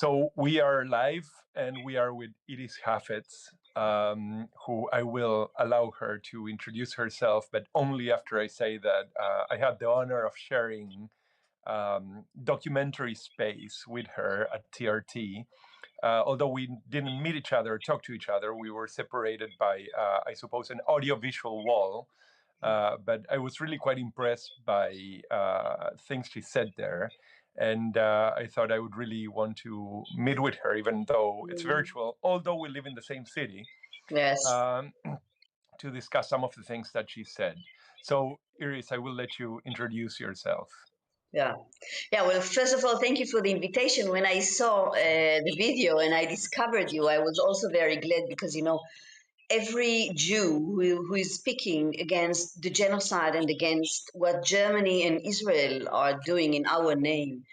So we are live, and we are with Iris Hafets, who I will allow her to introduce herself, but only after I say that I had the honor of sharing documentary space with her at TRT. Although we didn't meet each other, talk to each other, we were separated by, I suppose, an audiovisual wall. But I was really quite impressed by things she said there. And I thought I would really want to meet with her, even though it's virtual, although we live in the same city, Yes. to discuss some of the things that she said. So, Iris, I will let you introduce yourself. Yeah. Well, first of all, thank you for the invitation. When I saw the video and I discovered you, I was also very glad because, every Jew who is speaking against the genocide and against what Germany and Israel are doing in our name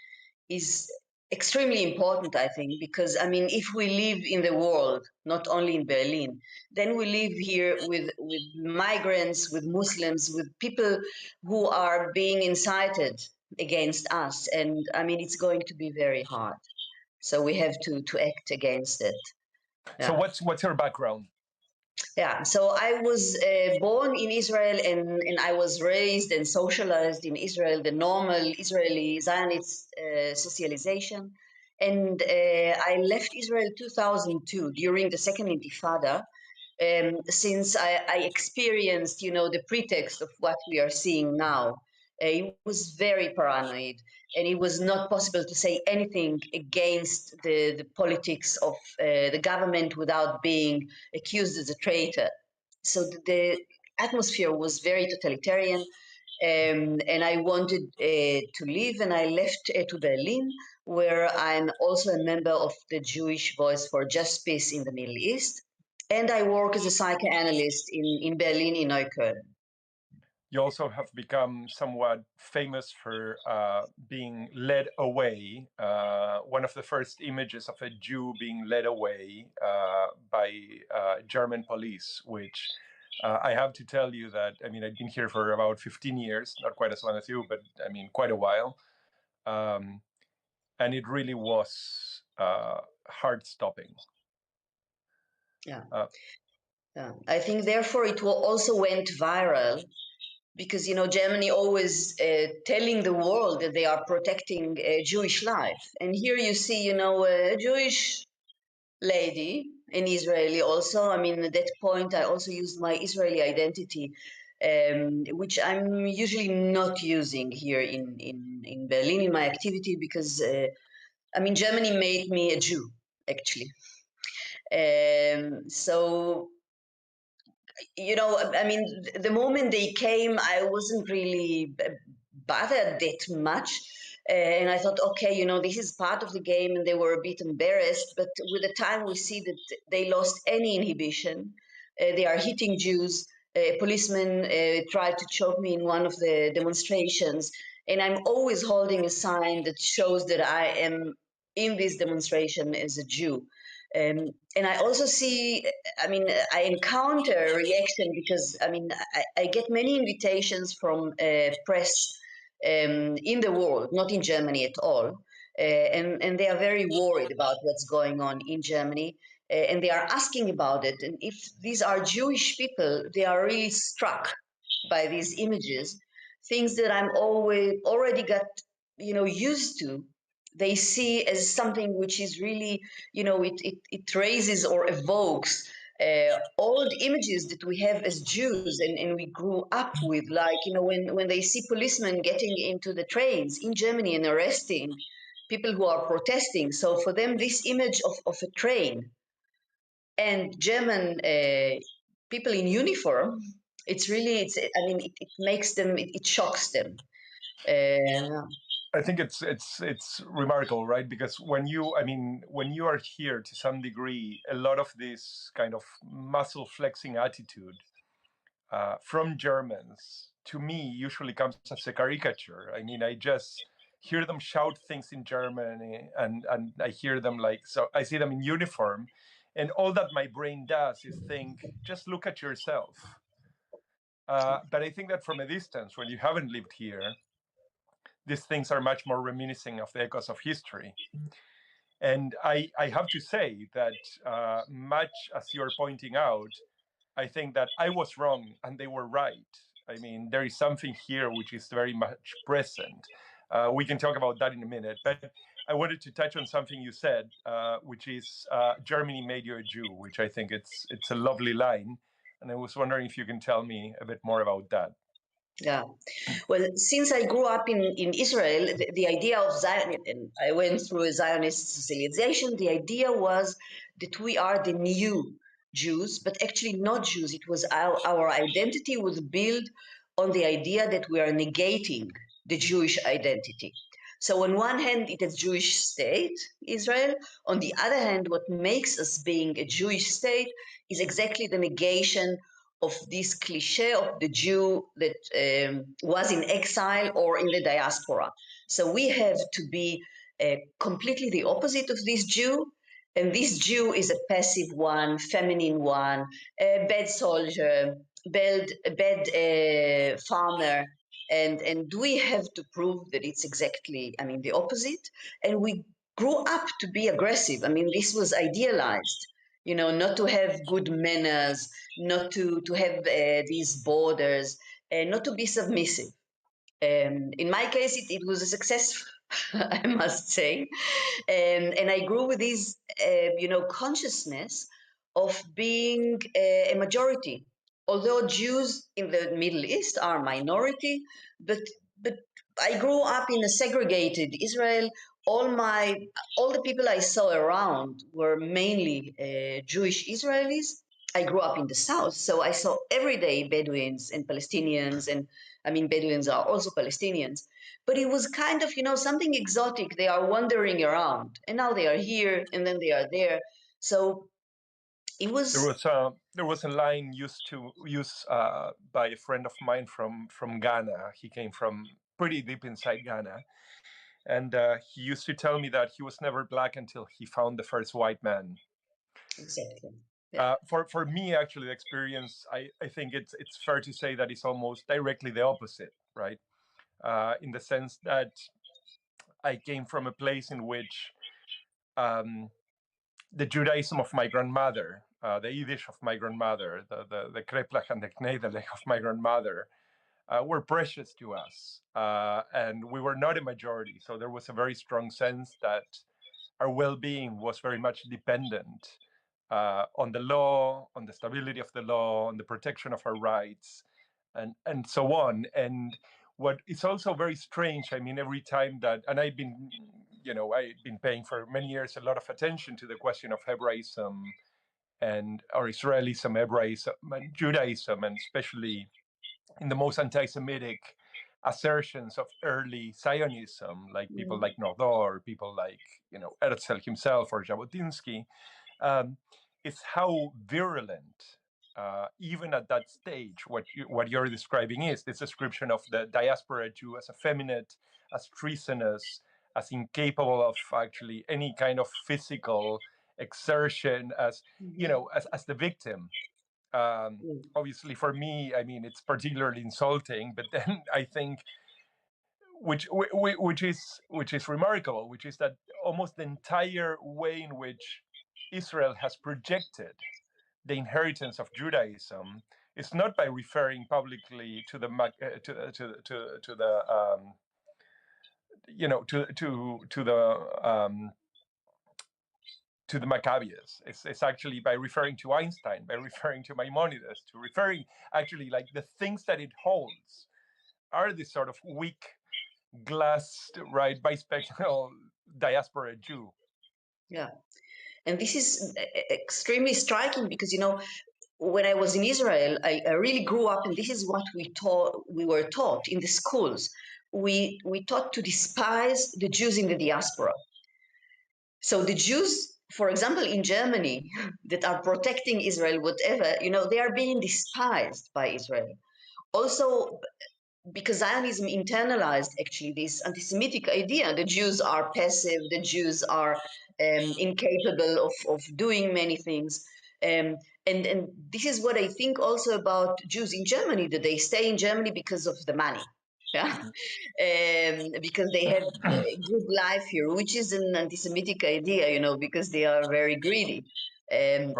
is extremely important, I think, because if we live in the world, not only in Berlin, then we live here with migrants, with Muslims, with people who are being incited against us. And it's going to be very hard. So we have to act against it. So Yeah. what's her background? Yeah, so I was born in Israel and I was raised and socialized in Israel, the normal Israeli Zionist socialization. And I left Israel 2002 during the Second Intifada, since I experienced, the pretext of what we are seeing now. It was very paranoid, and it was not possible to say anything against the politics of the government without being accused as a traitor. So the atmosphere was very totalitarian, and I wanted to leave, and I left to Berlin, where I'm also a member of the Jewish Voice for Just Peace in the Middle East, and I work as a psychoanalyst in Berlin, in Neukölln. You also have become somewhat famous for being led away. One of the first images of a Jew being led away by German police, which I have to tell you that, I've been here for about 15 years, not quite as long as you, but quite a while. And it really was heart-stopping. Yeah. I think, therefore, it also went viral because Germany always telling the world that they are protecting Jewish life, and here you see a Jewish lady, an Israeli also. At that point I also used my Israeli identity, which I'm usually not using here in Berlin in my activity because Germany made me a Jew, actually. So the moment they came, I wasn't really bothered that much. And I thought, okay, this is part of the game, and they were a bit embarrassed. But with the time, we see that they lost any inhibition. They are hitting Jews. A policeman tried to choke me in one of the demonstrations. And I'm always holding a sign that shows that I am in this demonstration as a Jew. And I also see, I encounter a reaction because, I get many invitations from press in the world, not in Germany at all. And they are very worried about what's going on in Germany. And they are asking about it. And if these are Jewish people, they are really struck by these images, things that I'm already got, used to. They see as something which is really, it raises or evokes old images that we have as Jews and we grew up with, like, when they see policemen getting into the trains in Germany and arresting people who are protesting. So for them, this image of a train and German people in uniform, it makes them, it shocks them. I think it's remarkable, right? Because when you are here to some degree, a lot of this kind of muscle flexing attitude from Germans to me usually comes as a caricature. I just hear them shout things in German, and I hear them so I see them in uniform, and all that my brain does is think, just look at yourself. But I think that from a distance, when you haven't lived here, these things are much more reminiscing of the echoes of history. And I have to say that much as you're pointing out, I think that I was wrong and they were right. I mean, there is something here which is very much present. We can talk about that in a minute, but I wanted to touch on something you said, which is Germany made you a Jew, which I think it's a lovely line, and I was wondering if you can tell me a bit more about that. Yeah. Well, since I grew up in Israel, the idea of Zion, and I went through a Zionist socialization, the idea was that we are the new Jews, but actually not Jews. It was our identity was built on the idea that we are negating the Jewish identity. So on one hand, it is Jewish state, Israel. On the other hand, what makes us being a Jewish state is exactly the negation of this cliche of the Jew that was in exile or in the diaspora. So we have to be completely the opposite of this Jew. And this Jew is a passive one, feminine one, a bad soldier, bad farmer. And we have to prove that it's exactly, I mean, the opposite. And we grew up to be aggressive. I mean, this was idealized, you know, not to have good manners, not to have these borders, not to be submissive. In my case, it was a success, I must say. And I grew with this, consciousness of being a majority. Although Jews in the Middle East are minority, but but I grew up in a segregated Israel. All the people I saw around were mainly Jewish Israelis. I grew up in the south, so I saw everyday Bedouins and Palestinians, and I mean Bedouins are also Palestinians. But it was kind of, something exotic. They are wandering around, and now they are here, and then they are there. So it was There was a line used to use by a friend of mine from Ghana. He came from pretty deep inside Ghana, and he used to tell me that he was never black until he found the first white man. exactly, yeah. For me, actually, the experience, I think it's fair to say that it's almost directly the opposite, right? In the sense that I came from a place in which the Judaism of my grandmother, the Yiddish of my grandmother, the Kreplach and the Kneidelech of my grandmother, were precious to us. And we were not a majority. So there was a very strong sense that our well-being was very much dependent on the law, on the stability of the law, on the protection of our rights, and so on. And what is also very strange, I mean, every time that, and I've been paying for many years a lot of attention to the question of Hebraism and or Israelism, Hebraism, and Judaism, and especially in the most anti-Semitic assertions of early Zionism, like people like Nordor, people like Herzl himself or Jabotinsky, um, is how virulent, even at that stage, what you're describing is this description of the diaspora Jew as effeminate, as treasonous, as incapable of actually any kind of physical exertion, as as the victim. Obviously, for me, I mean, it's particularly insulting. But then I think, which is remarkable, which is that almost the entire way in which Israel has projected the inheritance of Judaism is not by referring publicly to the to the to the Maccabees. It's actually by referring to Einstein, by referring to Maimonides, to referring actually like the things that it holds are this sort of weak, glassed, right, bispectral diaspora Jew. Yeah. And this is extremely striking because, when I was in Israel, I really grew up, and this is what we were taught in the schools. We taught to despise the Jews in the diaspora. So the Jews, for example, in Germany, that are protecting Israel, whatever, they are being despised by Israel. Also, because Zionism internalized actually this anti-Semitic idea. The Jews are passive, the Jews are incapable of doing many things. And this is what I think also about Jews in Germany, that they stay in Germany because of the money. yeah, because they have a good life here, which is an anti-Semitic idea, because they are very greedy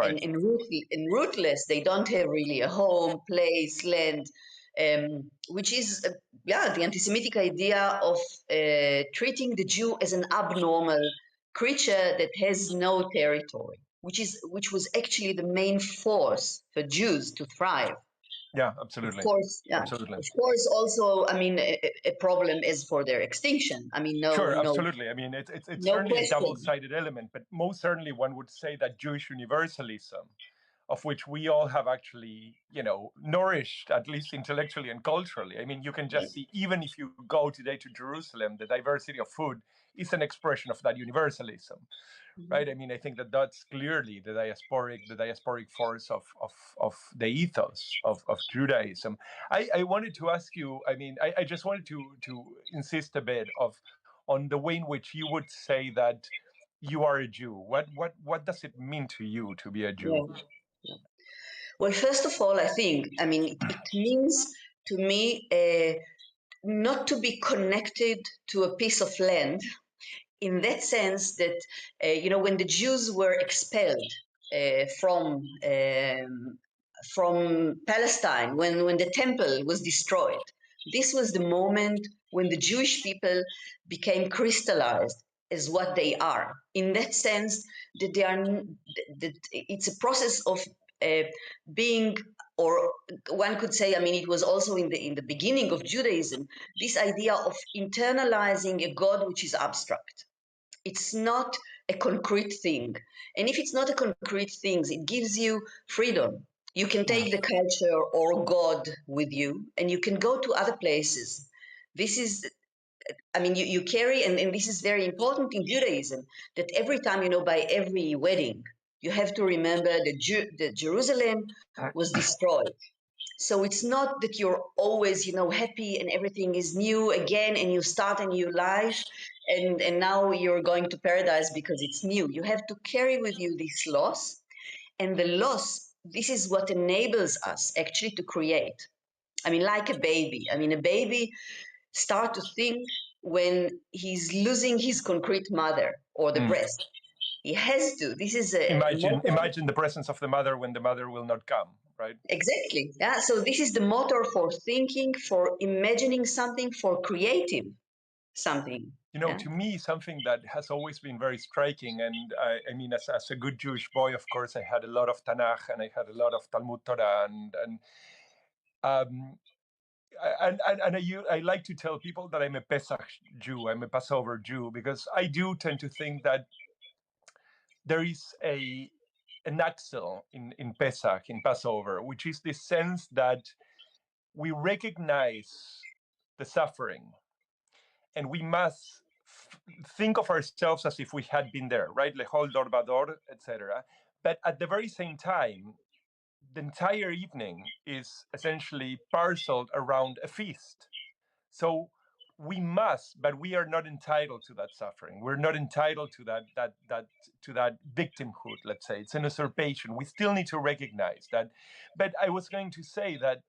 Right. and ruthless. They don't have really a home, place, land, which is, the anti-Semitic idea of treating the Jew as an abnormal creature that has no territory, which was actually the main force for Jews to thrive. Yeah, Of absolutely. course, yeah. Absolutely. Of course, also, I mean, a problem is for their extinction. I mean, Sure, absolutely. I mean, it's no certainly a question. double-sided element, but most certainly one would say that Jewish universalism, of which we all have actually, nourished, at least intellectually and culturally. I mean, you can just see, even if you go today to Jerusalem, the diversity of food is an expression of that universalism, right? I mean, I think that that's clearly the diasporic force of the ethos of Judaism. I wanted to ask you, I mean, I just wanted to insist a bit on the way in which you would say that you are a Jew. What does it mean to you to be a Jew? Yeah. Well, first of all, I mean, it means to me not to be connected to a piece of land in that sense that, when the Jews were expelled from Palestine, when the temple was destroyed, this was the moment when the Jewish people became crystallized as what they are. In that sense, that that it's a process of uh, being, or one could say, I mean, it was also in the beginning of Judaism, this idea of internalizing a God which is abstract. It's not a concrete thing. And if it's not a concrete thing, it gives you freedom. You can Mm. take the culture or God with you and you can go to other places. This is, I mean, you carry, and this is very important in Judaism, that every time, by every wedding, you have to remember that Jerusalem was destroyed. So it's not that you're always, happy and everything is new again and you start a new life and now you're going to paradise because it's new. You have to carry with you this loss. And the loss, this is what enables us actually to create. I mean, like a baby. I mean, a baby start to think when he's losing his concrete mother or the Mm. breast. He has to. This is a motor. Imagine the presence of the mother when the mother will not come, right? Exactly. Yeah. So this is the motor for thinking, for imagining something, for creative something. Yeah. To me, something that has always been very striking, and I mean, as a good Jewish boy, of course, I had a lot of Tanakh and I had a lot of Talmud Torah, um, I like to tell people that I'm a Pesach Jew, I'm a Passover Jew, because I do tend to think that there is an axle in Pesach, in Passover, which is the sense that we recognize the suffering and we must think of ourselves as if we had been there, right? Lehol dor vador, etc. But at the very same time, the entire evening is essentially parceled around a feast. So we must, but we are not entitled to that suffering. We're not entitled to that victimhood. Let's say it's an usurpation. We still need to recognize that. But I was going to say that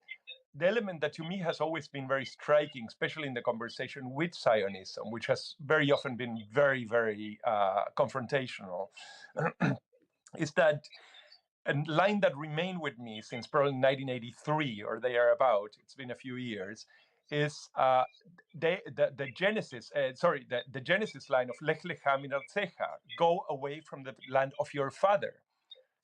the element that to me has always been very striking, especially in the conversation with Zionism, which has very often been very, very confrontational, is that a line that remained with me since probably 1983 or thereabout, it's been a few years, is the Genesis, the Genesis line of Lech lecha min artzecha, go away from the land of your father.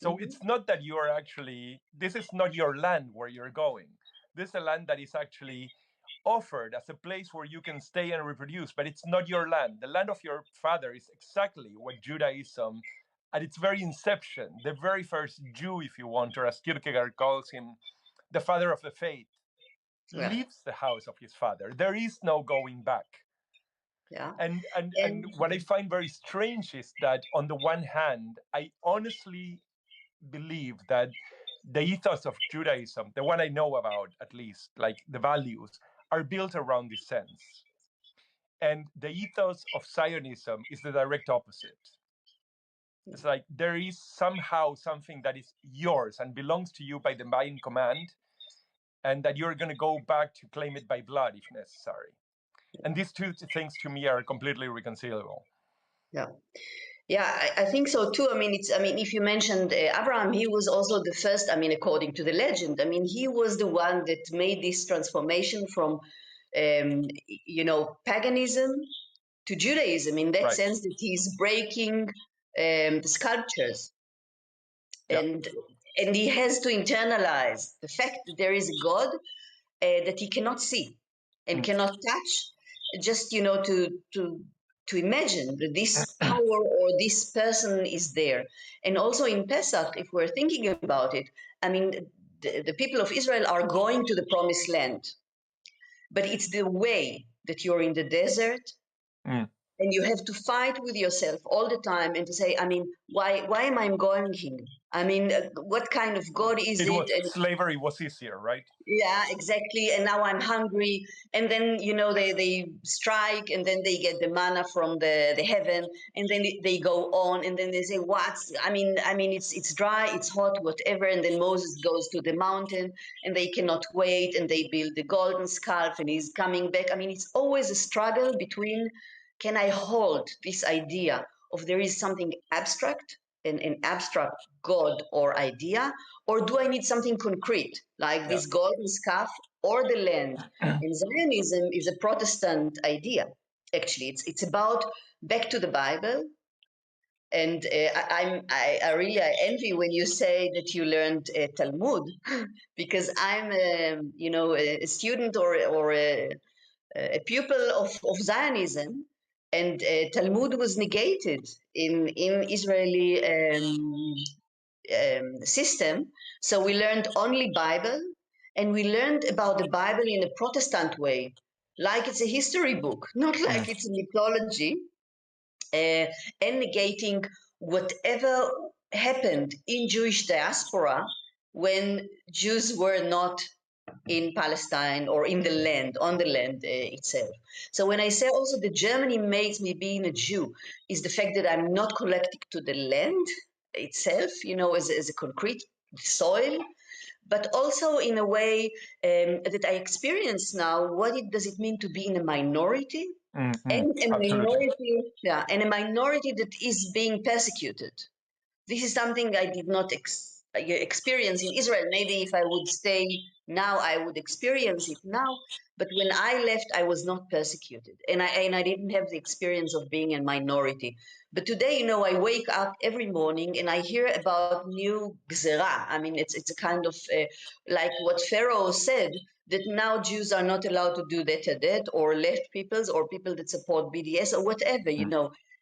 So Mhm. it's not that you are actually, this is not your land where you're going. This is a land that is actually offered as a place where you can stay and reproduce, but it's not your land. The land of your father is exactly what Judaism, at its very inception, the very first Jew, if you want, or as Kierkegaard calls him, the father of the faith, Yeah. leaves the house of his father. There is no going back. Yeah. And And what I find very strange is that on the one hand, I honestly believe that the ethos of Judaism, the one I know about at least, like the values, are built around this sense. And the ethos of Zionism is the direct opposite. It's like there is somehow something that is yours and belongs to you by divine command, and that you're going to go back to claim it by blood if necessary. And these two things to me are completely reconcilable. Yeah. Yeah, I think so too. I mean, if you mentioned Abraham, he was also the first, I mean, according to the legend, I mean, he was the one that made this transformation from, paganism to Judaism, in that Right. sense that he's breaking the sculptures. Yeah. And he has to internalize the fact that there is a God that he cannot see and cannot touch, just to imagine that this power or this person is there. And also in Pesach, if we're thinking about it, I mean, the people of Israel are going to the promised land, but it's the way that you're in the desert Mm. and you have to fight with yourself all the time and to say, I mean, why am I going here? I mean, what kind of God is it? And Slavery was easier, right? yeah, exactly. And now I'm hungry. And then, they strike and then they get the manna from the heaven and then they go on and then they say, it's dry, it's hot, whatever. And then Moses goes to the mountain and they cannot wait and they build the golden calf and he's coming back. I mean, it's always a struggle between, can I hold this idea of there is something abstract, an abstract God or idea, or do I need something concrete, like this golden calf or the land? And Zionism is a Protestant idea. Actually, it's about back to the Bible. And I envy when you say that you learned Talmud, because I'm a student or a pupil of Zionism, and Talmud was negated in Israeli system. So we learned only Bible, and we learned about the Bible in a Protestant way, like it's a history book, not like it's a mythology, uh, and negating whatever happened in Jewish diaspora when Jews were not in Palestine or in the land, on the land itself. So when I say also that Germany makes me being a Jew, is the fact that I'm not connected to the land itself, as a concrete soil, but also in a way that I experience now what does it mean to be in a minority, and a Absolutely. minority, yeah, and a minority that is being persecuted. This is something I did not experience in Israel. Maybe if I would stay now, I would experience it now. But when I left, I was not persecuted, and I didn't have the experience of being a minority. But today, I wake up every morning and I hear about new gzera. I mean, it's a kind of like what Pharaoh said, that now Jews are not allowed to do that or left peoples or people that support BDS or whatever.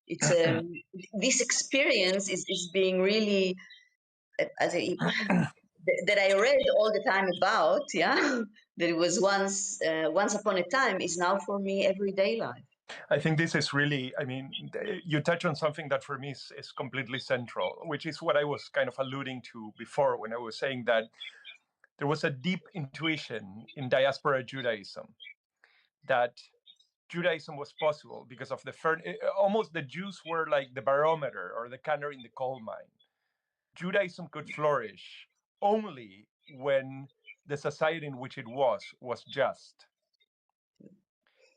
It's this experience is being really that I read all the time about, yeah, that it was once upon a time is now for me everyday life. I think this is really, you touch on something that for me is completely central, which is what I was kind of alluding to before when I was saying that there was a deep intuition in diaspora Judaism that Judaism was possible because of almost the Jews were like the barometer or the canary in the coal mine. Judaism could flourish only when the society in which it was just.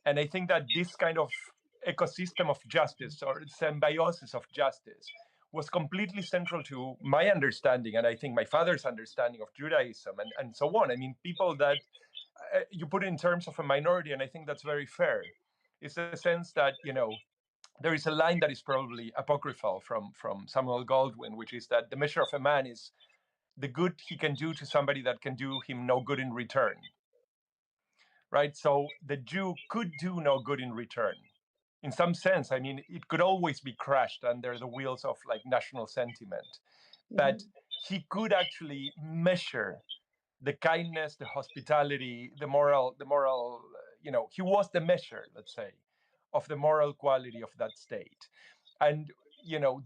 And I think that this kind of ecosystem of justice or symbiosis of justice was completely central to my understanding, and I think my father's understanding of Judaism and so on. I mean, people that you put in terms of a minority, and I think that's very fair. It's the sense that, there is a line that is probably apocryphal from Samuel Goldwyn, which is that the measure of a man is the good he can do to somebody that can do him no good in return. Right? So the Jew could do no good in return. In some sense, I mean, it could always be crushed under the wheels of like national sentiment, but he could actually measure the kindness, the hospitality, the moral, he was the measure, let's say, of the moral quality of that state. And,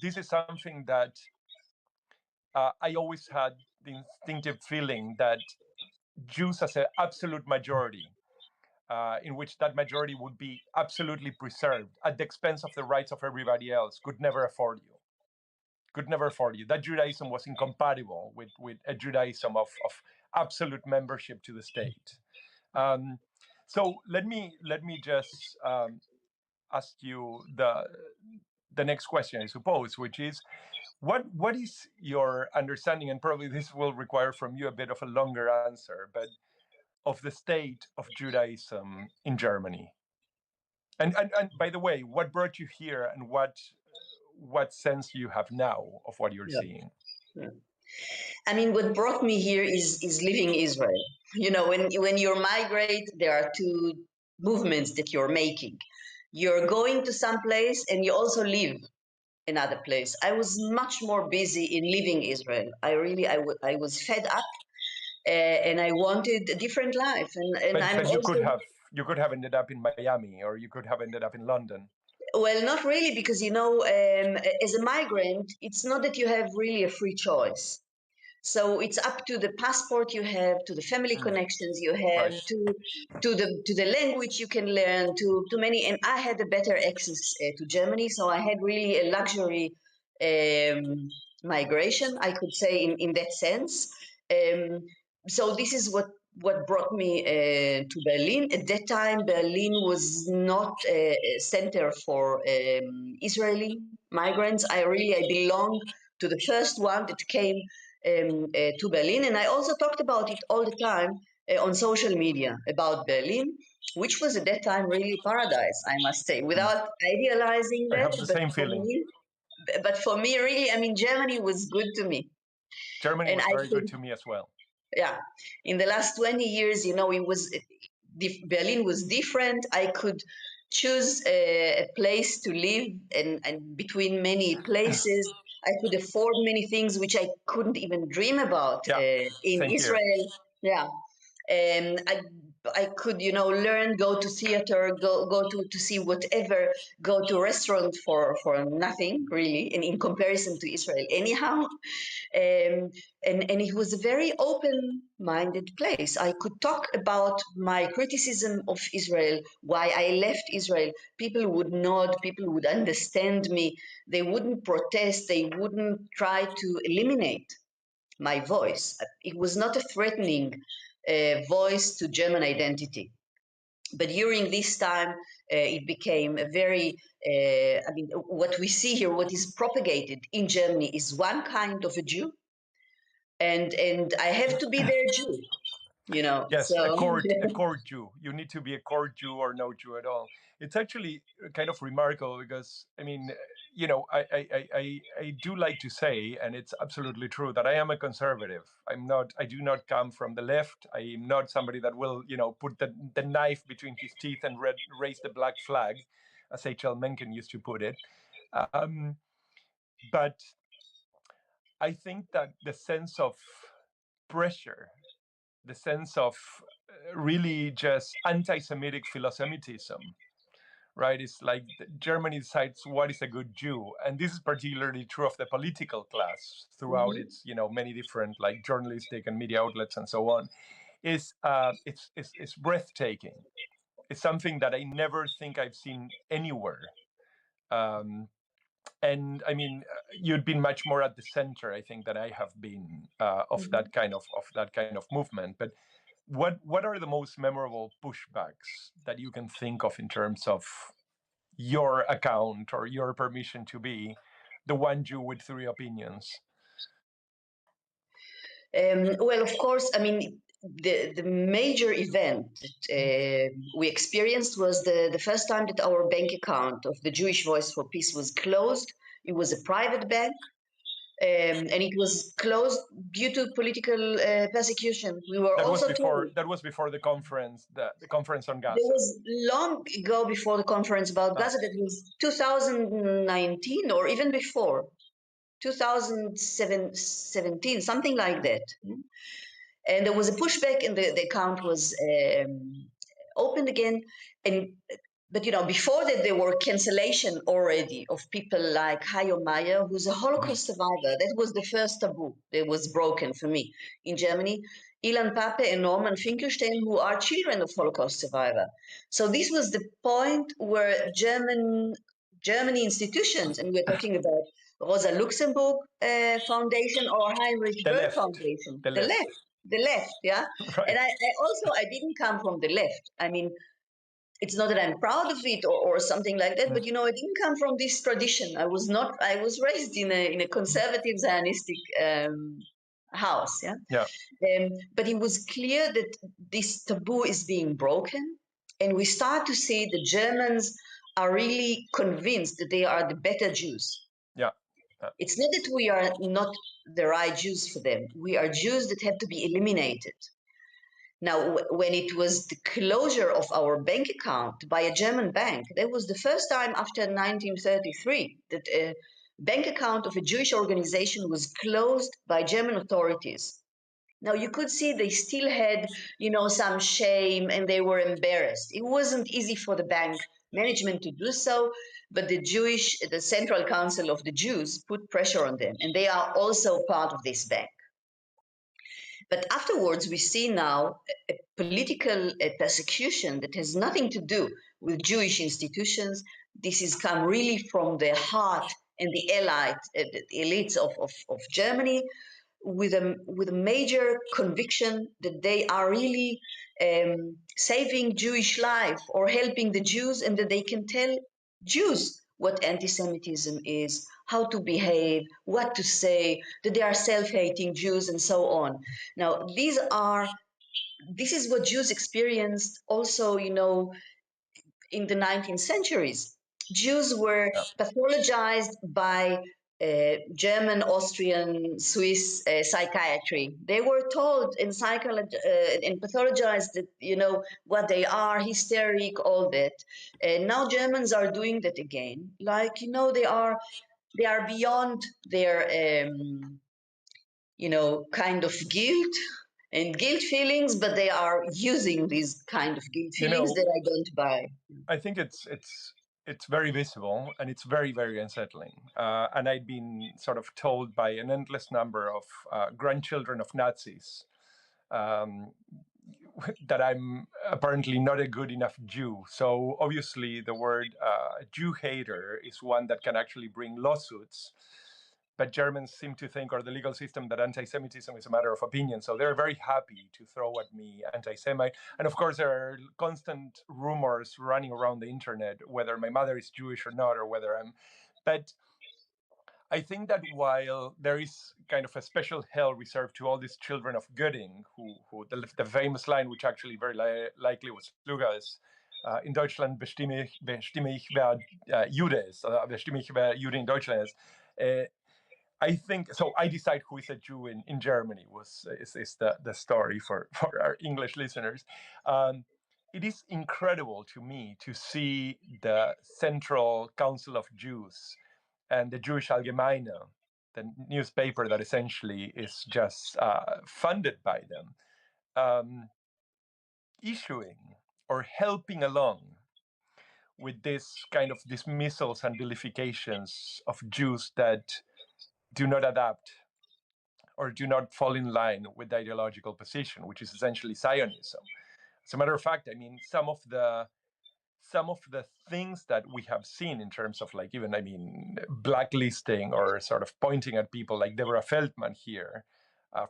this is something that I always had the instinctive feeling that Jews as an absolute majority, in which that majority would be absolutely preserved at the expense of the rights of everybody else, could never afford you. could never afford you. That Judaism was incompatible with a Judaism of absolute membership to the state. So let me just ask you the next question, I suppose, which is, what is your understanding, and probably this will require from you a bit of a longer answer, but of the state of Judaism in Germany? And by the way, what brought you here, and what sense you have now of what you're Yeah. seeing? Yeah. I mean, what brought me here is living Israel. You know, when you migrate, there are two movements that you're making. You're going to some place, and you also live another place. I was much more busy in living Israel. I was fed up, and I wanted a different life. And I'm But also, you could have ended up in Miami, or you could have ended up in London. well, not really, because, you know, as a migrant, it's not that you have really a free choice. So it's up to the passport you have, to the family connections you have, Right. to the language you can learn, to many. And I had a better access to Germany, so I had really a luxury migration, I could say, in that sense. Um, so this is what brought me to Berlin. At that time, Berlin was not a center for Israeli migrants. I belong to the first one that came to Berlin. And I also talked about it all the time on social media about Berlin, which was at that time really paradise, I must say, without idealizing I that. have the same feeling. But for me, really, I mean, Germany was good to me. Germany And was I very good could, to me as well. yeah, in the last 20 years, you know, Berlin was different. I could choose a place to live, and between many places, I could afford many things which I couldn't even dream about Yeah, in same here. Israel. Yeah. I could, you know, learn, go to theater, go to see whatever, go to restaurant for nothing really, and in comparison to Israel, anyhow. And it was a very open-minded place. I could talk about my criticism of Israel, why I left Israel. People would nod, people would understand me. They wouldn't protest, they wouldn't try to eliminate my voice. It was not a threatening voice to German identity. But during this time, it became a very, I mean, what we see here, what is propagated in Germany is one kind of a Jew, and I have to be their Jew, you know. Yes, a So court Jew. You need to be a court Jew or no Jew at all. It's actually kind of remarkable because, I mean, you know, I do like to say, and it's absolutely true, that I am a conservative. I do not come from the left. I am not somebody that will, you know, put the knife between his teeth and raise the black flag, as H.L. Mencken used to put it. But I think that the sense of pressure, the sense of really just anti-Semitic philosemitism, right? It's like Germany decides what is a good Jew, and this is particularly true of the political class throughout Mhm. its, you know, many different like journalistic and media outlets and so on. It's breathtaking. It's something that I never think I've seen anywhere. Um, and I mean, you'd been much more at the center, I think, than I have been of Mhm. that kind of movement. But what are the most memorable pushbacks that you can think of in terms of your account or your permission to be the one Jew with three opinions? Well, of course, I mean, the major event that we experienced was the first time that our bank account of the Jewish Voice for Peace was closed. It was a private bank, and it was closed due to political persecution. We were also told. That was before the conference on There Gaza. was long ago before the conference about Ah, Gaza, that was 2019 or even before, 2017, something like that. And there was a pushback, and the account was opened again. And but you know, before that, there were cancellation already of people like Hayo Meyer, who's a mhm. Holocaust survivor. That was the first taboo that was broken for me in Germany. Ilan Pape and Norman Finkelstein, who are children of Holocaust survivor. So this was the point where Germany institutions, and we're talking about Rosa Luxemburg Foundation or Heinrich The Böll left. Foundation. The left. The left, yeah. Right. And I didn't come from the left. I mean, it's not that I'm proud of it or something like that, but I didn't come from this tradition. I was raised in a conservative Zionistic house, yeah. Yeah. But it was clear that this taboo is being broken, and we start to see the Germans are really convinced that they are the better Jews. Yeah. It's not that we are not the right Jews for them. We are Jews that have to be eliminated. Now, when it was the closure of our bank account by a German bank, that was the first time after 1933 that a bank account of a Jewish organization was closed by German authorities. Now, you could see they still had, some shame and they were embarrassed. It wasn't easy for the bank management to do so, but the Central Council of the Jews put pressure on them, and they are also part of this bank. But afterwards, we see now a political persecution that has nothing to do with Jewish institutions. This has come really from the heart and the elites of Germany, with a major conviction that they are really saving Jewish life or helping the Jews, and that they can tell Jews what anti-Semitism is, how to behave, what to say, that they are self-hating Jews, and so on. Now, this is what Jews experienced also, in the 19th centuries. Jews were pathologized by German, Austrian, Swiss psychiatry. They were told in and pathologized that what they are, hysteric, all that. And now Germans are doing that again. Like they are beyond their kind of guilt and guilt feelings, but they are using these kind of guilt feelings that I don't buy. I think it's very visible, and it's very, very unsettling. And I've been sort of told by an endless number of grandchildren of Nazis that I'm apparently not a good enough Jew. So obviously the word Jew hater is one that can actually bring lawsuits. But Germans seem to think, or the legal system, that anti-Semitism is a matter of opinion. So they're very happy to throw at me anti-Semite. And of course, there are constant rumors running around the internet, whether my mother is Jewish or not, or whether I'm... But I think that while there is kind of a special hell reserved to all these children of Göttingen, who the famous line, which actually very likely was Luga's, in Deutschland bestimme ich wer Jude ist, bestimme ich wer Jude in Deutschland ist. I think so. I decide who is a Jew in Germany is the story for our English listeners. It is incredible to me to see the Central Council of Jews and the Jewish Allgemeine, the newspaper that essentially is just funded by them, issuing or helping along with this kind of dismissals and vilifications of Jews that do not adapt or do not fall in line with the ideological position, which is essentially Zionism. As a matter of fact, I mean, some of the things that we have seen in terms of blacklisting or sort of pointing at people like Deborah Feldman here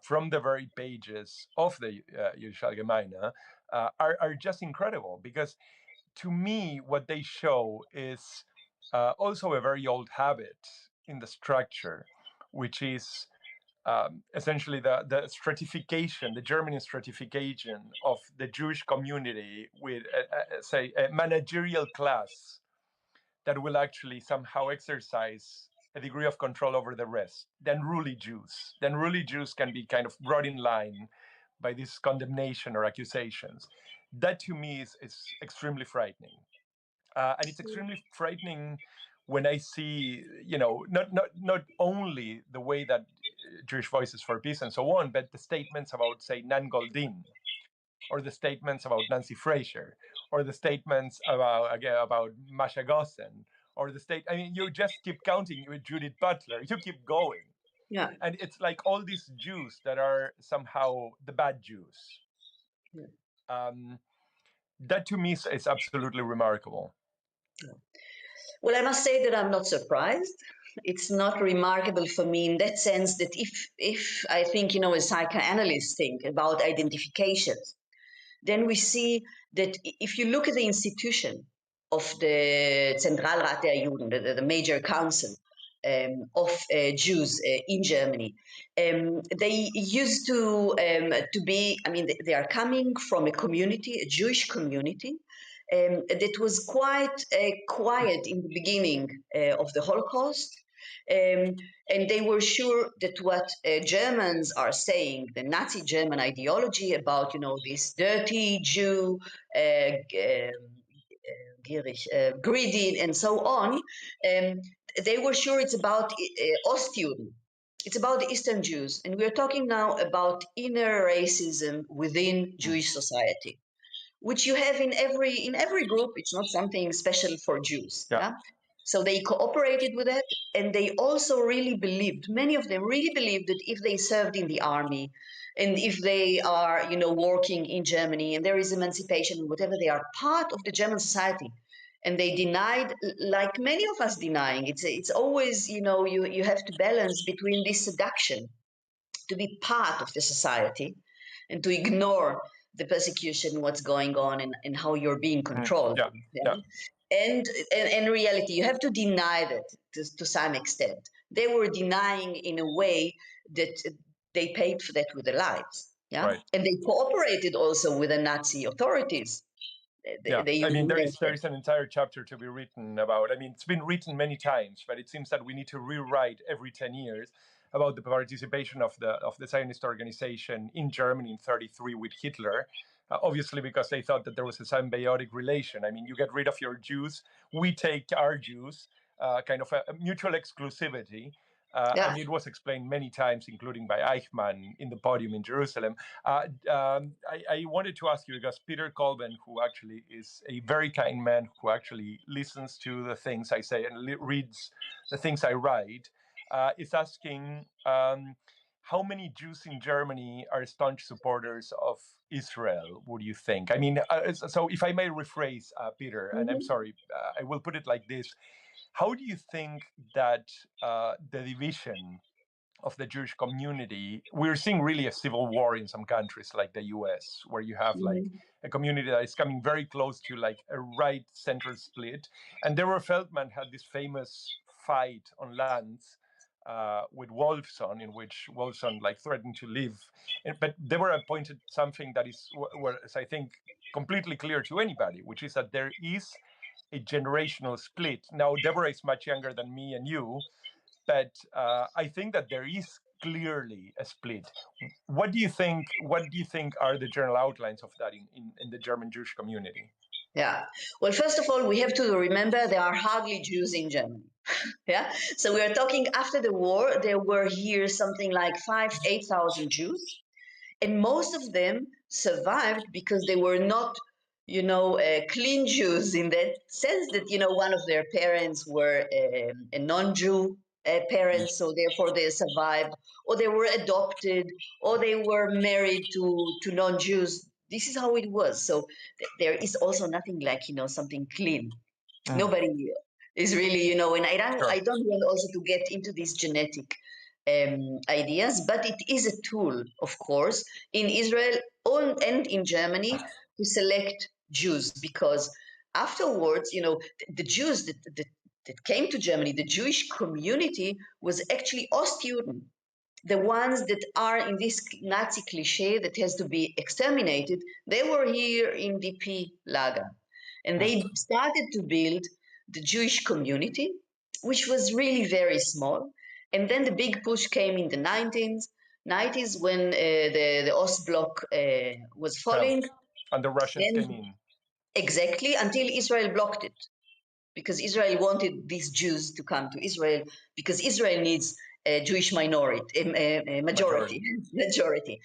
from the very pages of the Jüdisch Allgemeine are just incredible, because to me, what they show is also a very old habit in the structure, which is essentially the stratification, the German stratification of the Jewish community with, say, a managerial class that will actually somehow exercise a degree of control over the rest. Then unruly Jews can be kind of brought in line by this condemnation or accusations. That to me is extremely frightening. And it's extremely frightening when I see, not only the way that Jewish Voices for Peace and so on, but the statements about, say, Nan Goldin, or the statements about Nancy Fraser, or the statements about Masha Gossen, or you just keep counting with Judith Butler, you keep going. Yeah. And it's like all these Jews that are somehow the bad Jews. Yeah. That to me is absolutely remarkable. Well, I must say that I'm not surprised. it's not remarkable for me in that sense that if I think, a psychoanalyst think about identifications, then we see that if you look at the institution of the Zentralrat der Juden, the major council of Jews in Germany, they used to be, they are coming from a community, a Jewish community, that was quite quiet in the beginning of the Holocaust. And they were sure that what Germans are saying, the Nazi German ideology about, this dirty Jew, gierig, greedy, and so on, they were sure it's about Ostjuden. It's about the Eastern Jews. And we're talking now about inner racism within Jewish society, which you have in every group. It's not something special for Jews. Yeah. So they cooperated with it, and they also really believed, many of them really believed that if they served in the army and if they are, working in Germany and there is emancipation, whatever, they are part of the German society. And they denied, like many of us denying. It's always, you have to balance between this seduction to be part of the society and to ignore the persecution, what's going on, and how you're being controlled. And in reality, you have to deny that to some extent. They were denying in a way that they paid for that with their lives. And they cooperated also with the Nazi authorities. There is an entire chapter to be written about. It's been written many times, but it seems that we need to rewrite every 10 years about the participation of the Zionist organization in Germany in 1933 with Hitler. Obviously, because they thought that there was a symbiotic relation. You get rid of your Jews, we take our Jews, kind of a mutual exclusivity. And it was explained many times, including by Eichmann in the podium in Jerusalem. I wanted to ask you, because Peter Colben, who actually is a very kind man, who actually listens to the things I say and reads the things I write, is asking, how many Jews in Germany are staunch supporters of Israel, would you think? So if I may rephrase, Peter, and I'm sorry, I will put it like this. How do you think that the division of the Jewish community, we're seeing really a civil war in some countries like the US, where you have like a community that is coming very close to like a right-center split. And Deborah Feldman had this famous fight on lands with Wolfson, in which Wolfson like threatened to leave. But Deborah pointed something that is, I think, completely clear to anybody, which is that there is a generational split. Now, Deborah is much younger than me and you, but I think that there is clearly a split. What do you think? What do you think are the general outlines of that in the German Jewish community? Yeah. Well, first of all, we have to remember there are hardly Jews in Germany. So we are talking after the war, there were here something like 8,000 Jews, and most of them survived because they were not, clean Jews, in that sense that, one of their parents were a non-Jew parents, so therefore they survived, or they were adopted, or they were married to non-Jews. This is how it was. So there is also nothing like, something clean. Nobody is really, and I don't want also to get into these genetic ideas, but it is a tool, of course, in Israel and in Germany to select Jews, because afterwards, the Jews that came to Germany, the Jewish community was actually Ostjuden, the ones that are in this Nazi cliche that has to be exterminated. They were here in DP Lager, and they started to build the Jewish community, which was really very small. And then the big push came in the 90s when the Ostblock was falling. And the Russians came in. Exactly, until Israel blocked it. Because Israel wanted these Jews to come to Israel, because Israel needs a Jewish majority.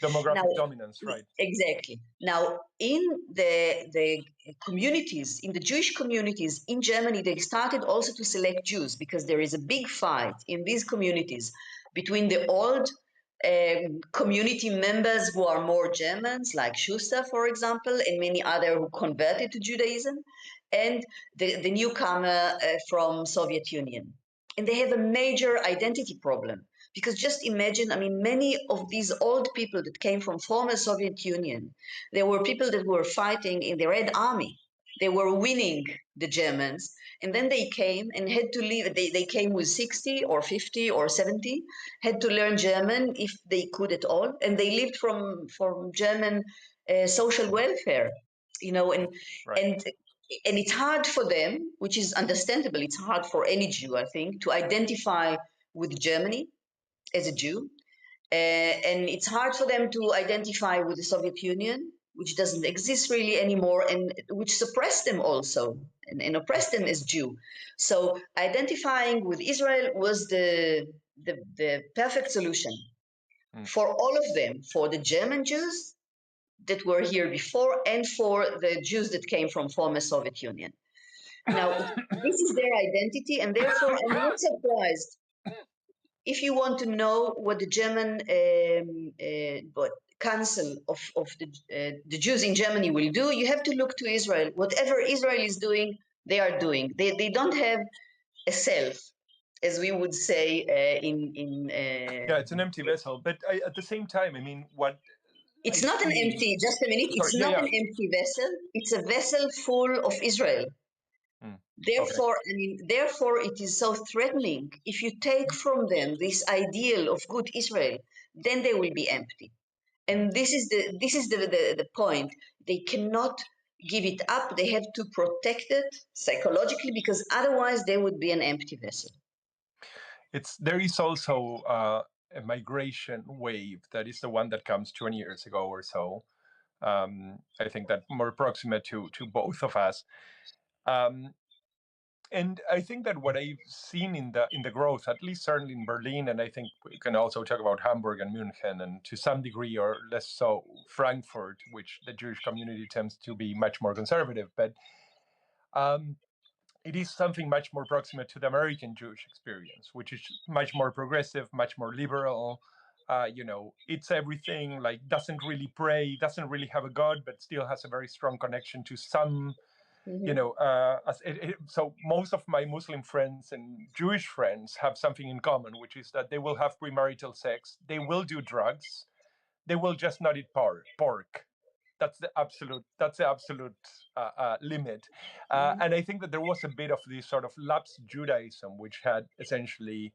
Demographic dominance, right. Exactly. Now, in the communities, in the Jewish communities in Germany, they started also to select Jews, because there is a big fight in these communities between the old community members who are more Germans, like Schuster, for example, and many other who converted to Judaism, and the newcomer from Soviet Union. And they have a major identity problem. Because just imagine, I mean, many of these old people that came from former Soviet Union, there were people that were fighting in the Red Army. They were winning the Germans, and then they came and had to leave. They came with 60 or 50 or 70, had to learn German if they could at all, and they lived from German social welfare, you know, Right. and it's hard for them, which is understandable. It's hard for any Jew, I think, to identify with Germany as a Jew. And it's hard for them to identify with the Soviet Union, which doesn't exist really anymore, and which suppressed them also and oppressed them as Jew. So identifying with Israel was the perfect solution for all of them, for the German Jews that were here before and for the Jews that came from former Soviet Union. Now, this is their identity, and therefore I'm not surprised if you want to know what the German Council of the Jews in Germany will do, you have to look to Israel. Whatever Israel is doing, they are doing. They don't have a self, as we would say in. Yeah, it's an empty vessel. But at the same time, I mean, what It's I not an see. empty. Just a minute. Sorry. It's Yeah, not yeah. an empty vessel. It's a vessel full of Israel. Okay. Therefore, it is so threatening. If you take from them this ideal of good Israel, then they will be empty. And this is the point. They cannot give it up. They have to protect it psychologically because otherwise they would be an empty vessel. There is also a migration wave that is the one that comes 20 years ago or so. I think that more proximate to both of us. And I think that what I've seen in the growth, at least certainly in Berlin, and I think we can also talk about Hamburg and München, and to some degree or less so Frankfurt, which the Jewish community tends to be much more conservative, but it is something much more proximate to the American Jewish experience, which is much more progressive, much more liberal. It's everything, like doesn't really pray, doesn't really have a God, but still has a very strong connection to some. So most of my Muslim friends and Jewish friends have something in common, which is that they will have premarital sex, they will do drugs, they will just not eat pork. That's the absolute limit. And I think that there was a bit of this sort of lapsed Judaism, which had essentially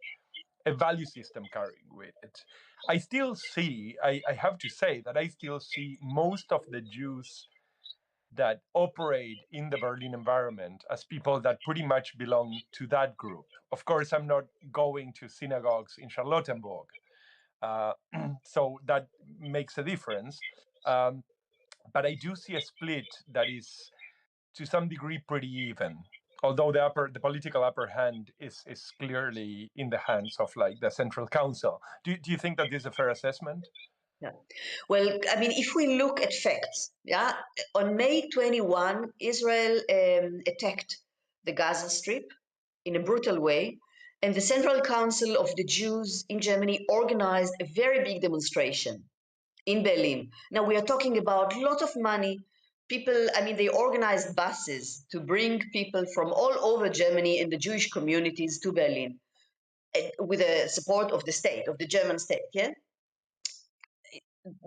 a value system carrying with it. I still see, I have to say that I still see most of the Jews that operate in the Berlin environment as people that pretty much belong to that group. Of course, I'm not going to synagogues in Charlottenburg, so that makes a difference. But I do see a split that is, to some degree, pretty even. Although the political upper hand is clearly in the hands of like the Central Council. Do you think that this is a fair assessment? Yeah. Well, I mean, if we look at facts, yeah, on May 21, Israel attacked the Gaza Strip in a brutal way, and the Central Council of the Jews in Germany organized a very big demonstration in Berlin. Now we are talking about a lot of money. People, I mean, they organized buses to bring people from all over Germany and the Jewish communities to Berlin with the support of the state, of the German state. Yeah,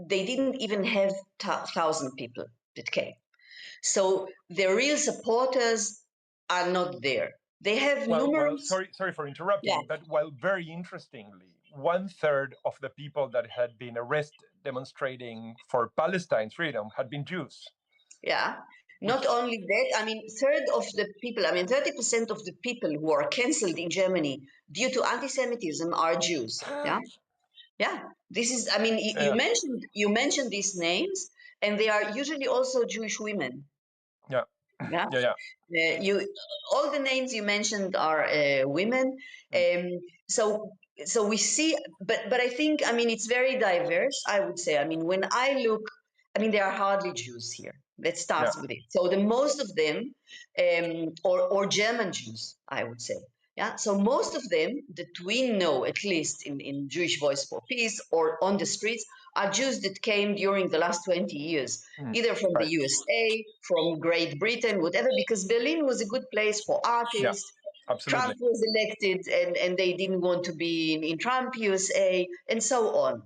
they didn't even have 1,000 people that came. So the real supporters are not there. They have Well, numerous. sorry for Yeah, interrupting, but while very interestingly, 1/3 of the people that had been arrested demonstrating for Palestine's freedom had been Jews. yeah. Not Which, only that, I mean, third of the people, I mean, 30% of the people who are cancelled in Germany due to anti-Semitism are Jews. Yeah, yeah. This is, I mean, yeah, you mentioned these names, and they are usually also Jewish women. yeah, Yeah, yeah. you all the names you mentioned are women. Mm. So we see, but I think, I mean, it's very diverse. I would say, I mean, when I look, I mean, there are hardly Jews here. Let's start Yeah, with it. So the most of them, or German Jews, I would say. Yeah. So most of them that we know, at least in Jewish Voice for Peace or on the streets, are Jews that came during the last 20 years, either from the right. USA, from Great Britain, whatever, because Berlin was a good place for Yeah, artists. Absolutely. Trump was elected and they didn't want to be in Trump USA and so on.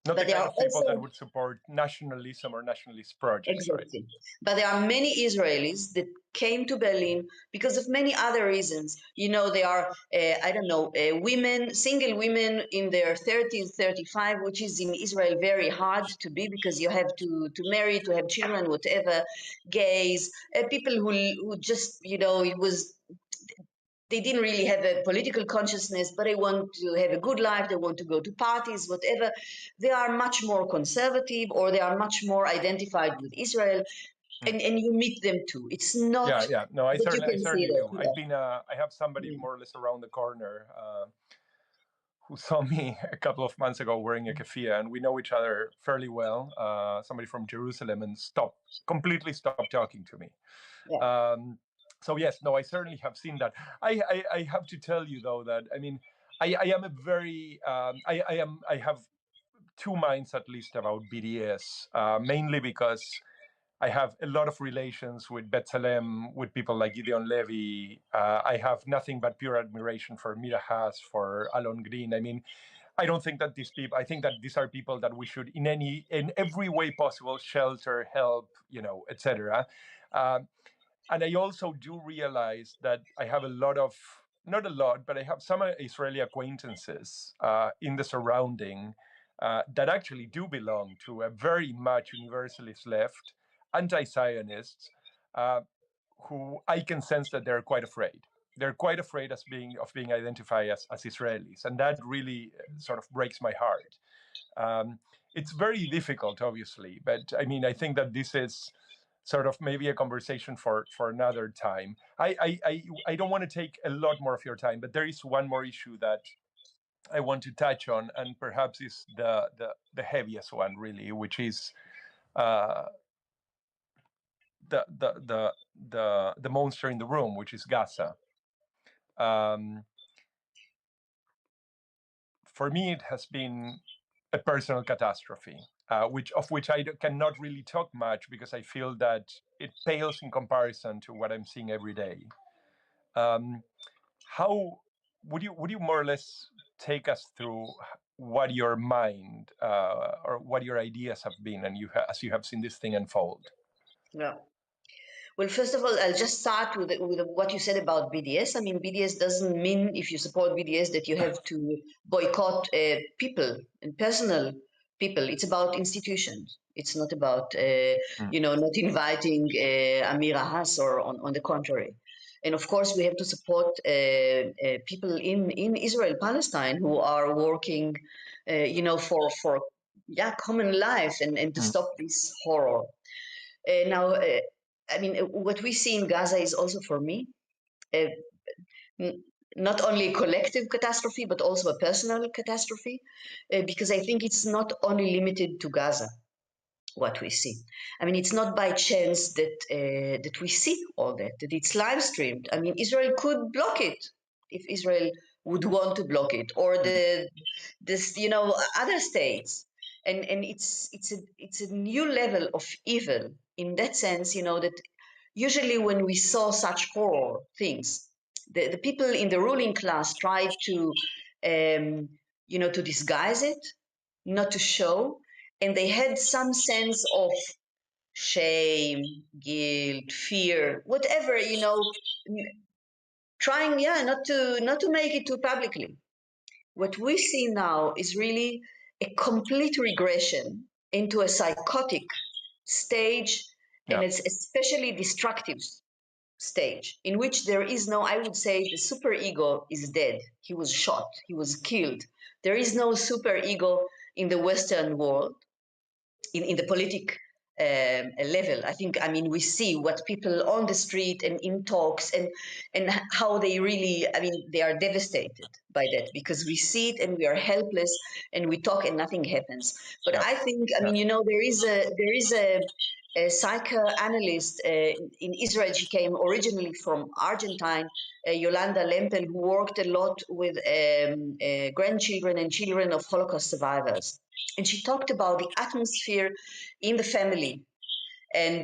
Not But the there kind are of people also that would support nationalism or nationalist projects, right? exactly. But there are many Israelis that came to Berlin because of many other reasons. You know, they are, I don't know, women, single women in their 30s, 35, which is in Israel very hard to be because you have to marry, to have children, whatever, gays, people who just, you know, they didn't really have a political consciousness, but they want to have a good life. They want to go to parties, whatever. They are much more conservative, or they are much more identified with Israel, and you meet them too. It's not Yeah. No, I that you can see certainly that. do. Yeah. I have somebody more or less around the corner who saw me a couple of months ago wearing a keffiyeh, and we know each other fairly well. Somebody from Jerusalem, and completely stopped talking to me. Yeah. So yes, no, I certainly have seen that. I have to tell you though that I am a very I have two minds at least about BDS, mainly because I have a lot of relations with B'Tselem, with people like Gideon Levy. I have nothing but pure admiration for Mira Haas, for Alon Green. I mean, I don't think that these people. I think that these are people that we should, in every way possible, shelter, help, etc. And I also do realize that I have not a lot, but I have some Israeli acquaintances in the surrounding that actually do belong to a very much universalist left, anti-Zionists, who I can sense that they're quite afraid. They're quite afraid of being identified as Israelis, and that really sort of breaks my heart. It's very difficult, obviously, but I mean, I think that this is sort of maybe a conversation for another time. I don't want to take a lot more of your time, but there is one more issue that I want to touch on, and perhaps is the heaviest one, really, which is the monster in the room, which is Gaza. For me, it has been a personal catastrophe, of which I cannot really talk much because I feel that it pales in comparison to what I'm seeing every day. How would you more or less take us through what your mind or what your ideas have been, and as you have seen this thing unfold? Yeah. Well, first of all, I'll just start with what you said about BDS. I mean, BDS doesn't mean if you support BDS that you have to boycott people and personal people. It's about institutions. It's not about, not inviting Amira Haas or on the contrary. And of course, we have to support people in Israel, Palestine, who are working, for common life and to stop this horror. Now, I mean, what we see in Gaza is also for me uh, not only a collective catastrophe, but also a personal catastrophe, because I think it's not only limited to Gaza. What we see, I mean, it's not by chance that we see all that it's live streamed. I mean, Israel could block it if Israel would want to block it, or other states, and it's a new level of evil in that sense, that usually when we saw such horror things, the people in the ruling class tried to disguise it, not to show, and they had some sense of shame, guilt, fear, whatever, trying, not to make it too publicly. What we see now is really a complete regression into a psychotic stage, and Yeah. it's especially destructive stage in which there is no, I would say, the superego is dead. He was shot, he was killed. There is no superego in the Western world, in the politic level. I mean, we see what people on the street and in talks and how they really, I mean, they are devastated by that because we see it and we are helpless and we talk and nothing happens. But Yeah. I think, I mean, there is a psychoanalyst in Israel. She came originally from Argentine, Yolanda Lempel, who worked a lot with grandchildren and children of Holocaust survivors. And she talked about the atmosphere in the family. And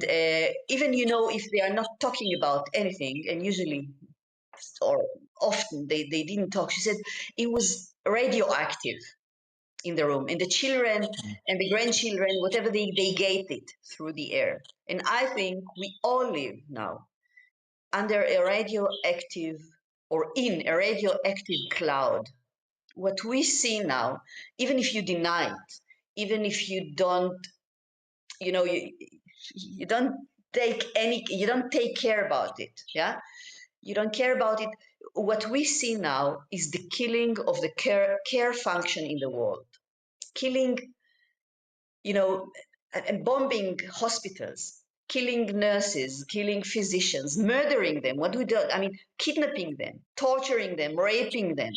even, if they are not talking about anything, and usually or often. They didn't talk. She said it was radioactive in the room, and the children and the grandchildren, whatever they get it through the air. And I think we all live now under a radioactive or in a radioactive cloud. What we see now, even if you deny it, even if you don't, you don't you don't take care about it. Yeah, you don't care about it. What we see now is the killing of the care function in the world, killing, and bombing hospitals, killing nurses, killing physicians, murdering them. What we do, I mean, kidnapping them, torturing them, raping them,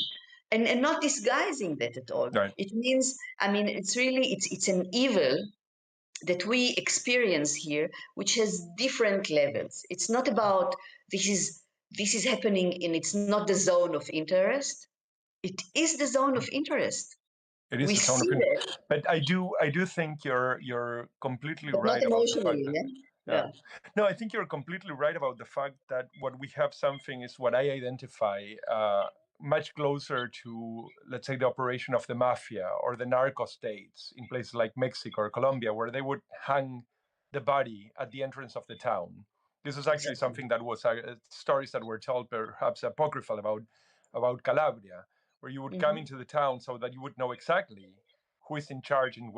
and not disguising that at all. Right. It means, I mean, it's really, it's an evil that we experience here, which has different levels. It's not about this is happening and it's not the zone of interest. It is the zone of interest. It is We the zone see of interest. that, But I do think you're completely but not right about the fact emotionally. that, Yeah, yeah. yeah, No, I think you're completely right about the fact that what we have something is what I identify much closer to, let's say, the operation of the mafia or the narco states in places like Mexico or Colombia, where they would hang the body at the entrance of the town. This is actually exactly. something that was stories that were told, perhaps apocryphal, about Calabria, where you would come Hmm. into the town so that you would know exactly who is in charge and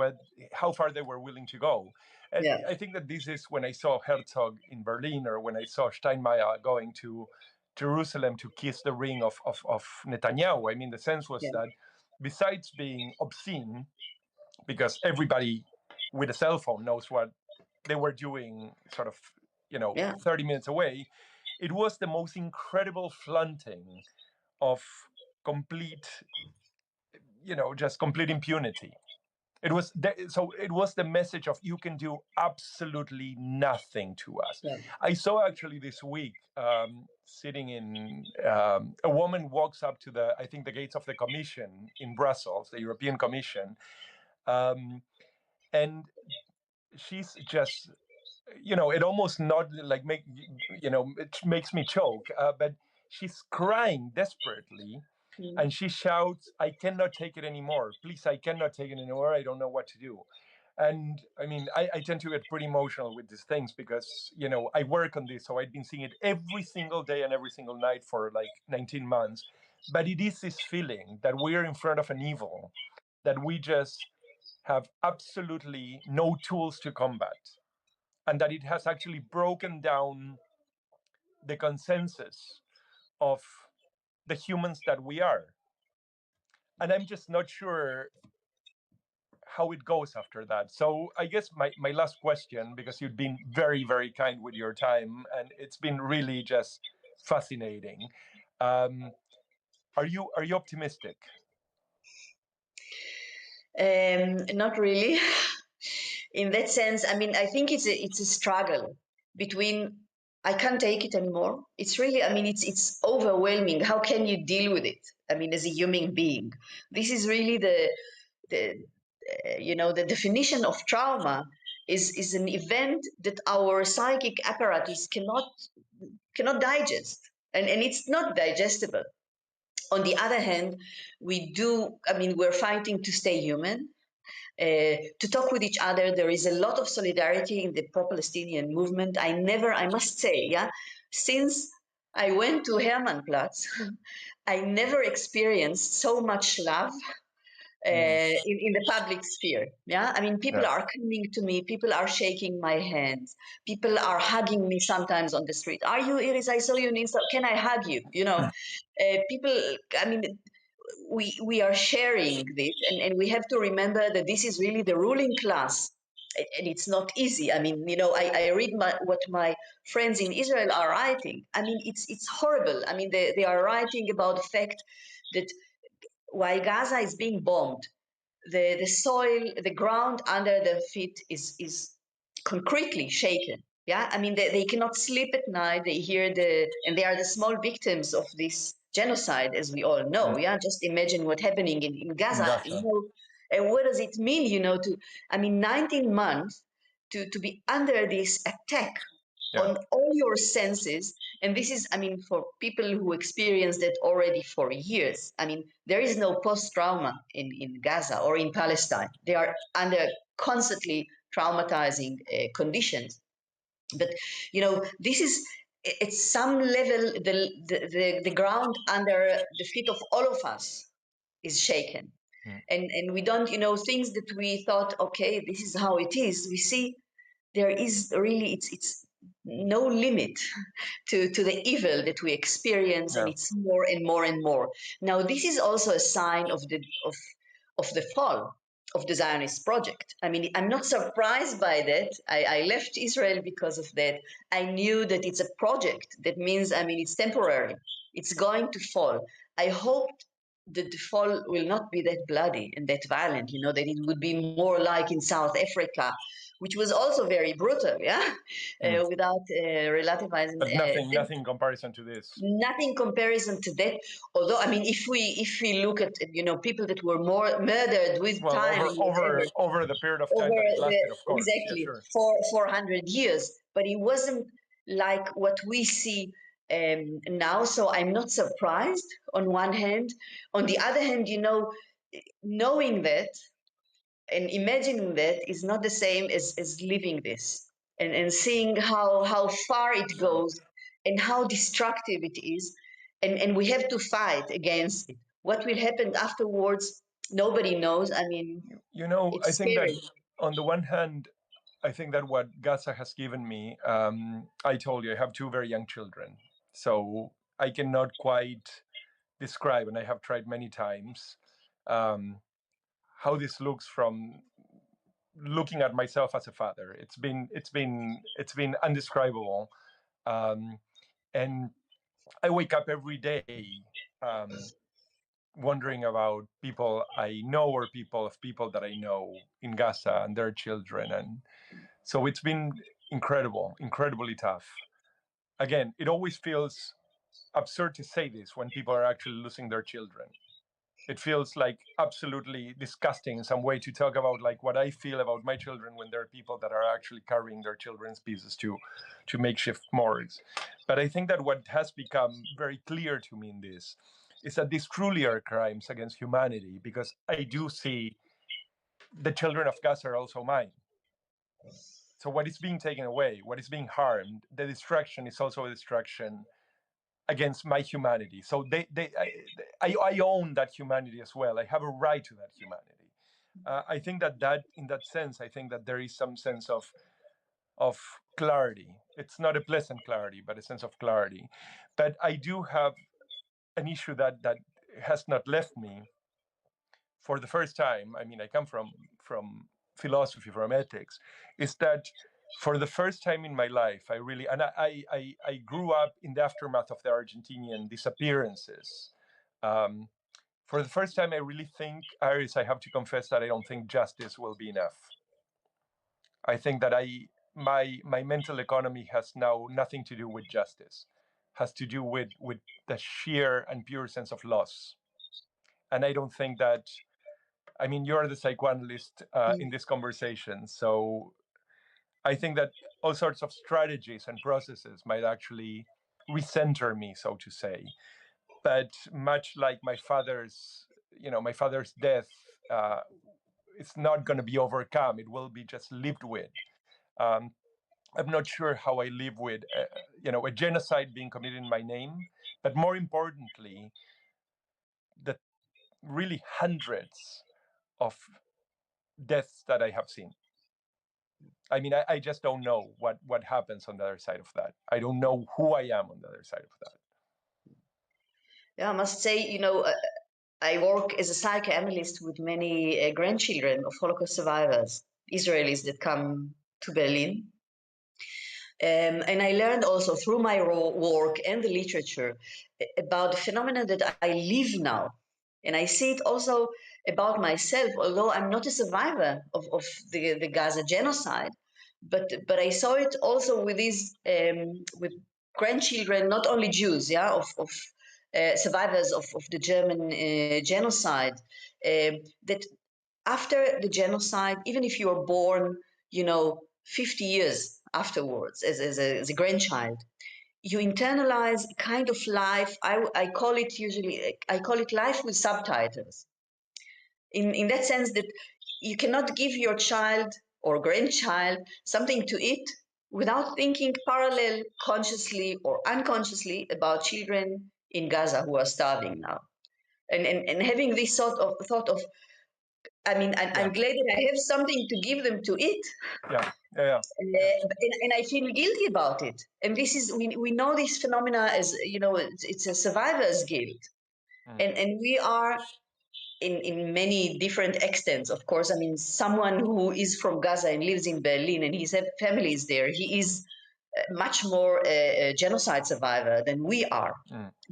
how far they were willing to go. And Yeah, I think that this is when I saw Herzog in Berlin, or when I saw Steinmeier going to Jerusalem to kiss the ring of Netanyahu. I mean, the sense was yeah, that besides being obscene, because everybody with a cell phone knows what they were doing, sort of, yeah, 30 minutes away, it was the most incredible flaunting of complete, just complete impunity. It was the message of, you can do absolutely nothing to us. yeah, I saw actually this week, sitting in, a woman walks up to I think the gates of the Commission in Brussels, the European Commission, um, and she's just, it almost not like it makes me choke, but she's crying desperately, mm, and she shouts, "I cannot take it anymore, please, I cannot take it anymore, I don't know what to do." And I mean, I tend to get pretty emotional with these things because I work on this, so I've been seeing it every single day and every single night for like 19 months. But it is this feeling that we are in front of an evil that we just have absolutely no tools to combat, and that it has actually broken down the consensus of the humans that we are. And I'm just not sure how it goes after that. So I guess my last question, because you've been very, very kind with your time, and it's been really just fascinating. Um, are you optimistic? not really. In that sense, I mean, I think it's a struggle between I can't take it anymore. It's really, I mean, it's overwhelming. How can you deal with it? I mean, as a human being, this is really the definition of trauma is an event that our psychic apparatus cannot digest, and it's not digestible. On the other hand, we're fighting to stay human, to talk with each other. There is a lot of solidarity in the pro-Palestinian movement. I must say, yeah, since I went to Hermannplatz, I never experienced so much love Mm, in the public sphere. Yeah, I mean, people yeah. are coming to me, people are shaking my hands, people are hugging me sometimes on the street. Are you Iris? I saw you on Insta. Can I hug you? People. I mean, we are sharing this, and we have to remember that this is really the ruling class. And it's not easy. I mean, I read what my friends in Israel are writing. I mean, it's horrible. I mean, they are writing about the fact that while Gaza is being bombed, the soil, the ground under their feet is concretely shaken. Yeah, I mean they cannot sleep at night. They hear and they are the small victims of this genocide, as we all know. Mm. Yeah, just imagine what's happening in In Gaza. Gaza. And what does it mean? 19 months to be under this attack. on all your senses. And this is, I mean, for people who experienced it already for years. I mean, there is no post-trauma in Gaza or in Palestine. They are under constantly traumatizing conditions. But, you know, this is, at some level, the ground under the feet of all of us is shaken. And we don't, you know, things that we thought, okay, this is how it is. We see there is really, it's no limit to the evil that we experience, and it's more and more and more. Now, this is also a sign of the fall of the Zionist project. I mean, I'm not surprised by that. I left Israel because of that. I knew that it's a project. That means, I mean, it's temporary. It's going to fall. I hoped that the fall will not be that bloody and that violent, you know, that it would be more like in South Africa, which was also very brutal, without relativizing. But nothing in comparison to this. Nothing comparison to that. Although, I mean, if we look at, you know, people that were more murdered with time over the period of time that it lasted, of course, exactly, sure. for 400 years, but it wasn't like what we see now. So I'm not surprised on one hand. On the other hand, you know, knowing that and imagining that is not the same as living this and seeing how far it goes and how destructive it is, and we have to fight against it. What will happen afterwards, nobody knows. I mean, you know, it's I think scary. that on the one hand, I think that what Gaza has given me, I told you I have two very young children, so I cannot quite describe, and I have tried many times, how this looks from looking at myself as a father. It's been undescribable, and I wake up every day wondering about people I know or people that I know in Gaza and their children, and so it's been incredibly tough. Again, it always feels absurd to say this when people are actually losing their children. It feels like absolutely disgusting in some way to talk about like what I feel about my children when there are people that are actually carrying their children's pieces to makeshift morgues. But I think that what has become very clear to me in this is that these truly are crimes against humanity, because I do see the children of Gaza are also mine. So what is being taken away, what is being harmed, the destruction is also a destruction against my humanity. So I own that humanity as well. I have a right to that humanity. I think that in that sense, I think that there is some sense of clarity. It's not a pleasant clarity, but a sense of clarity. But I do have an issue that has not left me. For the first time, I mean, I come from philosophy, from ethics, is that for the first time in my life, I really, and I grew up in the aftermath of the Argentinian disappearances. For the first time, I really think, Iris, I have to confess that I don't think justice will be enough. I think that my mental economy has now nothing to do with justice, has to do with the sheer and pure sense of loss. And I don't think that, I mean, you're the psychoanalyst in this conversation, so I think that all sorts of strategies and processes might actually recenter me, so to say. But much like my father's death, it's not going to be overcome. It will be just lived with. I'm not sure how I live with, a genocide being committed in my name, but more importantly, the really hundreds of deaths that I have seen. I mean, I just don't know what happens on the other side of that. I don't know who I am on the other side of that. Yeah, I must say, you know, I work as a psychoanalyst with many grandchildren of Holocaust survivors, Israelis that come to Berlin. And I learned also through my work and the literature about the phenomena that I live now. And I see it also about myself, although I'm not a survivor of the Gaza genocide, but I saw it also with these with grandchildren, not only Jews, of survivors of the German genocide, that after the genocide, even if you were born, you know, 50 years afterwards as a grandchild, you internalize a kind of life. I call it life with subtitles. In that sense that you cannot give your child or grandchild something to eat without thinking parallel, consciously or unconsciously, about children in Gaza who are starving now. And having this sort of thought of, I'm glad that I have something to give them to eat. And I feel guilty about it. And this is, we know this phenomena as, it's a survivor's guilt. And we are in many different extents, of course. I mean, someone who is from Gaza and lives in Berlin and his family is there, he is much more a genocide survivor than we are.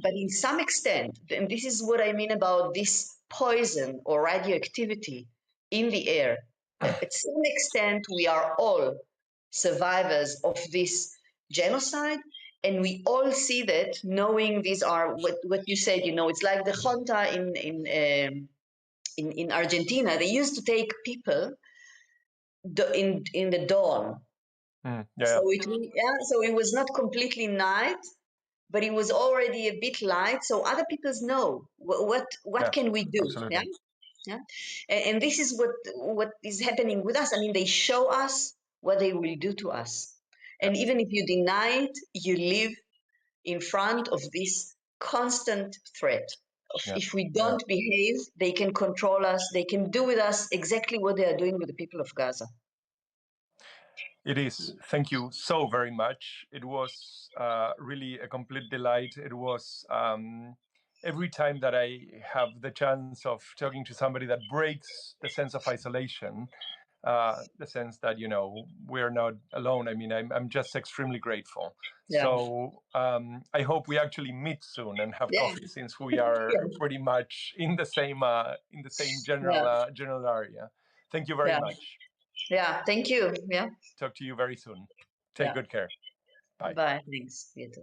But in some extent, and this is what I mean about this poison or radioactivity in the air, at some extent, we are all survivors of this genocide. And we all see that, knowing these are what you said, it's like the junta in Argentina. They used to take people in the dawn. So it was not completely night, but it was already a bit light. So other people know what can we do? Absolutely. Yeah. And this is what is happening with us. I mean, they show us what they will do to us. And even if you deny it, you live in front of this constant threat. If we don't behave, they can control us. They can do with us exactly what they are doing with the people of Gaza. It is. Thank you so very much. It was really a complete delight. It was every time that I have the chance of talking to somebody that breaks the sense of isolation, the sense that, we're not alone. I mean, I'm just extremely grateful. Yeah. So I hope we actually meet soon and have coffee, since we are pretty much in the same general area. Thank you very much. Yeah, thank you. Yeah. Talk to you very soon. Take good care. Bye. Bye. Thanks. You too.